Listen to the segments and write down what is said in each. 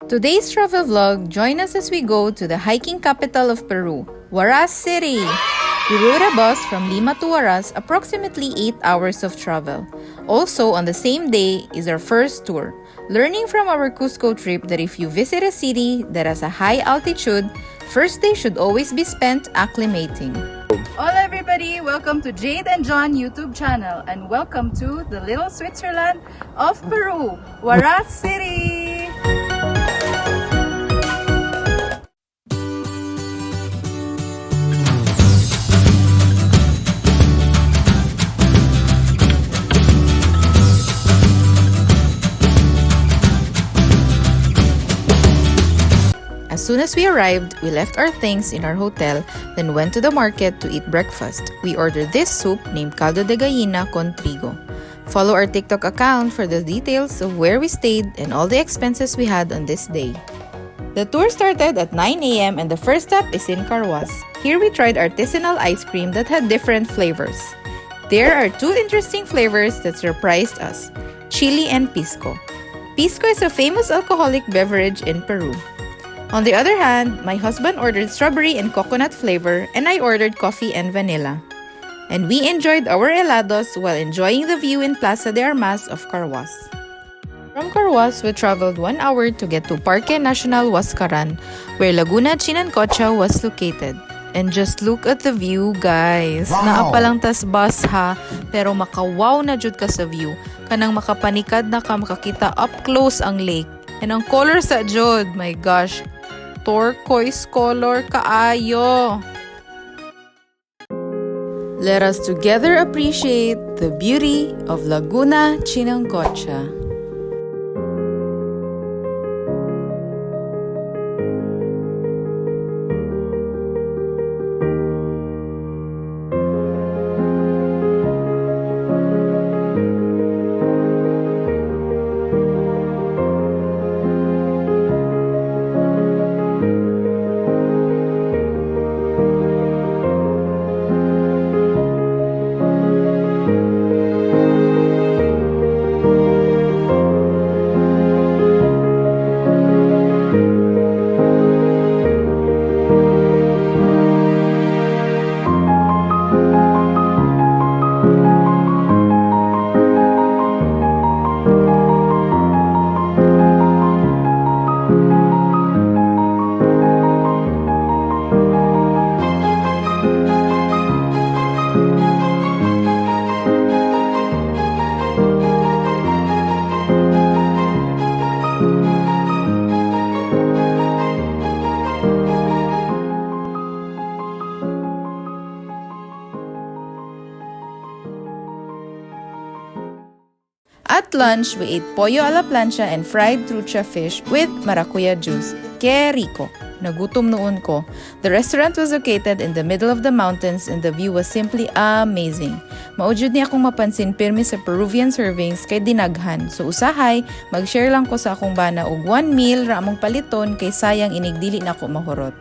Today's travel vlog, join us as we go to the hiking capital of Peru, Huaraz City. We rode a bus from Lima to Huaraz, approximately 8 hours of travel. Also, on the same day is our first tour, learning from our Cusco trip that if you visit a city that has a high altitude, first day should always be spent acclimating. Hola everybody! Welcome to Jade and John YouTube channel and welcome to the little Switzerland of Peru, Huaraz City! As soon as we arrived, we left our things in our hotel, then went to the market to eat breakfast. We ordered this soup named caldo de gallina con trigo. Follow our TikTok account for the details of where we stayed and all the expenses we had on this day. The tour started at 9 a.m. and the first stop is in Huaraz. Here we tried artisanal ice cream that had different flavors. There are two interesting flavors that surprised us, chili and pisco. Pisco is a famous alcoholic beverage in Peru. On the other hand, my husband ordered strawberry and coconut flavor and I ordered coffee and vanilla. And we enjoyed our helados while enjoying the view in Plaza de Armas of Huaraz. From Huaraz, we traveled 1 hour to get to Parque Nacional Huascaran, where Laguna Chinancocha was located. And just look at the view, guys. Wow. Naa pa lang tas bus ha, pero makawaw na jud ka sa view. Kanang makapanikad na ka makakita up close ang lake. And ang color sa jud, my gosh, turquoise color kaayo. Let us together appreciate the beauty of Laguna Chinancocha. At lunch, we ate pollo a la plancha and fried trucha fish with maracuya juice. Que rico! Nagutom noon ko. The restaurant was located in the middle of the mountains and the view was simply amazing. Maujud niya akong mapansin pirmi sa Peruvian servings kay dinaghan. So usahay, mag-share lang ko sa akong bana og 1 meal ra among paliton kay sayang inigdili na ko mahurot.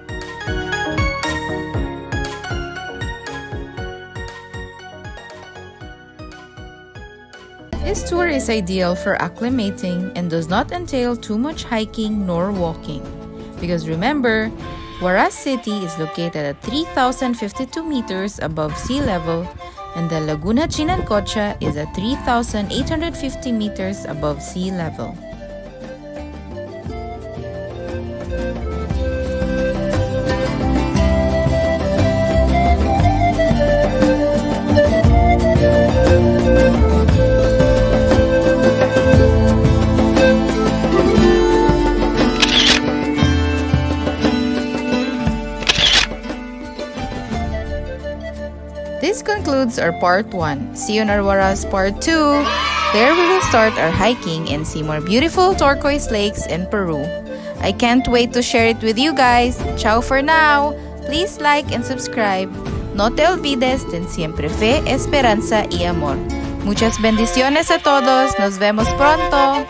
This tour is ideal for acclimating and does not entail too much hiking nor walking. Because remember, Huaraz City is located at 3,052 meters above sea level and the Laguna Chinancocha is at 3,850 meters above sea level. This concludes our part 1. See you on our Huaraz part 2. There we will start our hiking and see more beautiful turquoise lakes in Peru. I can't wait to share it with you guys. Ciao for now. Please like and subscribe. No te olvides de siempre fe, esperanza y amor. Muchas bendiciones a todos. Nos vemos pronto.